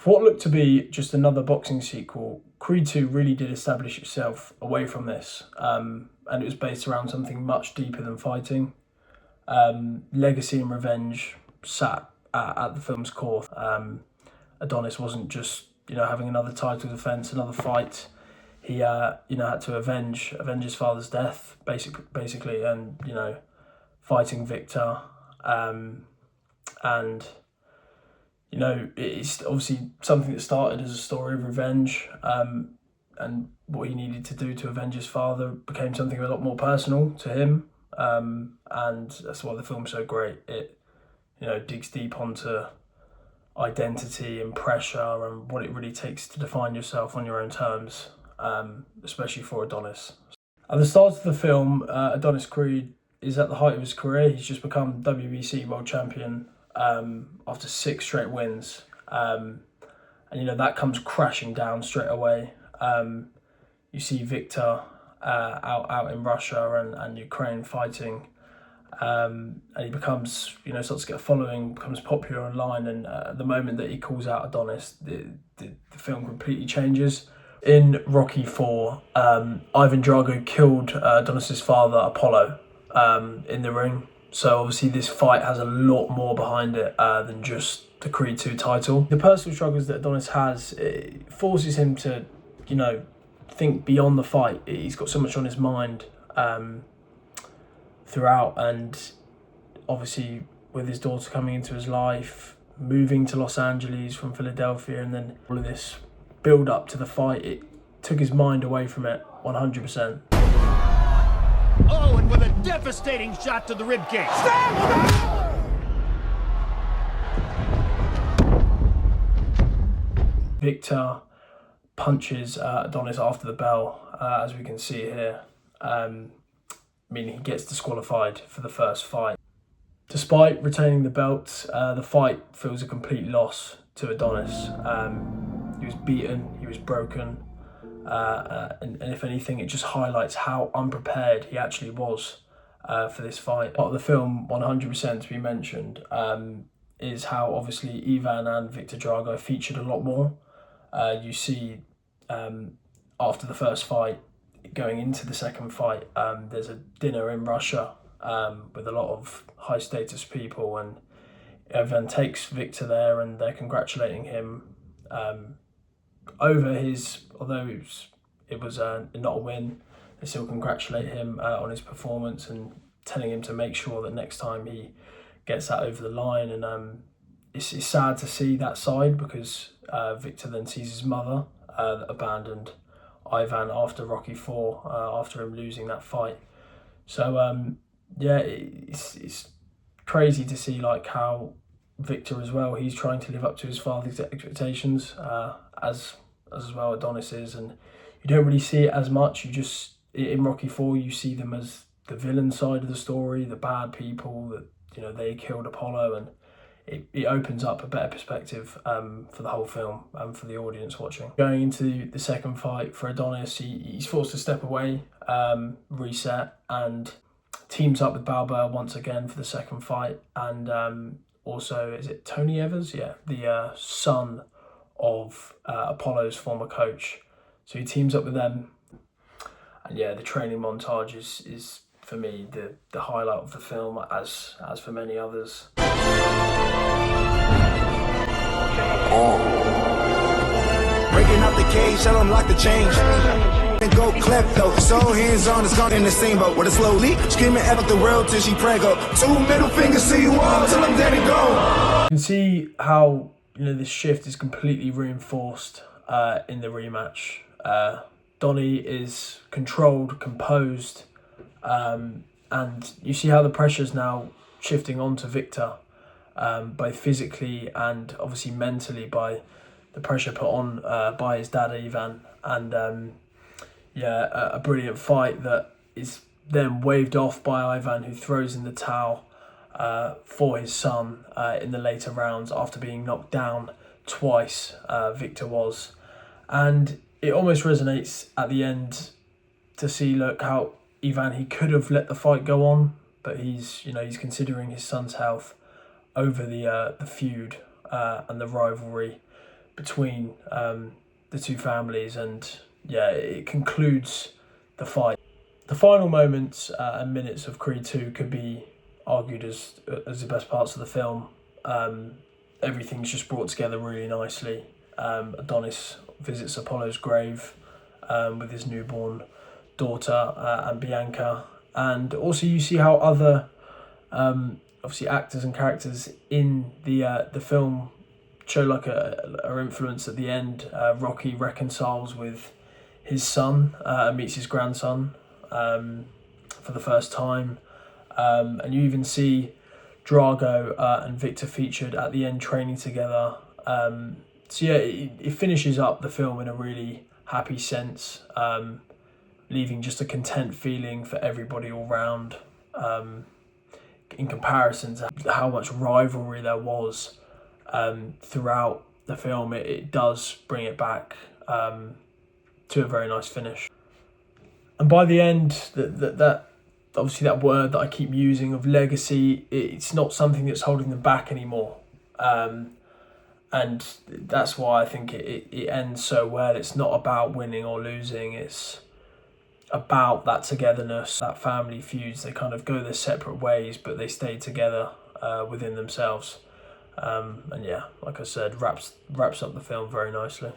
For what looked to be just another boxing sequel, Creed 2 really did establish itself away from this, and it was based around something much deeper than fighting. Legacy and revenge sat at the film's core. Adonis wasn't just having another title defense, another fight. He had to avenge his father's death, basically, and fighting Victor, and it's obviously something that started as a story of revenge, and what he needed to do to avenge his father became something a lot more personal to him, and that's why the film's so great. It digs deep onto identity and pressure and what it really takes to define yourself on your own terms, especially for Adonis. At the start of the film, Adonis Creed is at the height of his career. He's just become WBC world champion after 6 straight wins, and that comes crashing down straight away. You see Victor out in Russia and Ukraine fighting, and he becomes starts to get a following, becomes popular online, and the moment that he calls out Adonis, the film completely changes. In Rocky IV, Ivan Drago killed Adonis's father Apollo in the ring. So obviously this fight has a lot more behind it than just the Creed 2 title. The personal struggles that Adonis has, it forces him to, think beyond the fight. He's got so much on his mind throughout, and obviously with his daughter coming into his life, moving to Los Angeles from Philadelphia, and then all of this build up to the fight, it took his mind away from it 100%. Oh, and with a devastating shot to the ribcage. Victor punches Adonis after the bell, as we can see here. Meaning he gets disqualified for the first fight. Despite retaining the belt, the fight feels a complete loss to Adonis. He was beaten, he was broken, and if anything, it just highlights how unprepared he actually was for this fight. Part of the film, 100% to be mentioned, is how obviously Ivan and Victor Drago featured a lot more. You see, after the first fight, going into the second fight, there's a dinner in Russia with a lot of high status people, and Ivan takes Victor there and they're congratulating him over his, although it was not a win, they still congratulate him on his performance and telling him to make sure that next time he gets that over the line. And it's sad to see that side, because Victor then sees his mother that abandoned Ivan after Rocky IV, after him losing that fight. So it's crazy to see how Victor as well, he's trying to live up to his father's expectations, as well Adonis is, and you don't really see it as much. You just, in Rocky IV, you see them as the villain side of the story, the bad people that they killed Apollo, and it opens up a better perspective for the whole film and for the audience watching. Going into the second fight for Adonis, he's forced to step away, reset, and teams up with Balboa once again for the second fight. And also, is it Tony Evers? Yeah, the son of Apollo's former coach. So he teams up with them. And yeah, the training montage is for me the highlight of the film, as for many others. Breaking up the cage, tell them lock the change. And go klepto, so hands on, it's gone in the same boat. With a slow leak, screaming at the world till she preggo. 2 middle fingers to you all, till I'm dead and go. You can see how this shift is completely reinforced in the rematch. Donnie is controlled, composed, and you see how the pressure's now shifting onto Victor, both physically and obviously mentally, by the pressure put on by his dad Ivan. And a brilliant fight that is then waved off by Ivan, who throws in the towel for his son in the later rounds after being knocked down twice. Victor was, and it almost resonates at the end to see how Ivan, he could have let the fight go on, but he's considering his son's health over the feud and the rivalry between the two families, and yeah, it concludes the fight. The final moments and minutes of Creed 2 could be argued as the best parts of the film. Everything's just brought together really nicely. Adonis visits Apollo's grave with his newborn daughter and Bianca, and also you see how other obviously actors and characters in the film show like a influence at the end. Rocky reconciles with his son and meets his grandson for the first time, and you even see Drago and Victor featured at the end training together. So yeah, it finishes up the film in a really happy sense, leaving just a content feeling for everybody all round. In comparison to how much rivalry there was throughout the film, it does bring it back to a very nice finish. And by the end, that obviously that word that I keep using of legacy, it's not something that's holding them back anymore. And that's why I think it ends so well. It's not about winning or losing. It's about that togetherness, that family feuds. They kind of go their separate ways, but they stay together within themselves. And yeah, like I said, wraps up the film very nicely.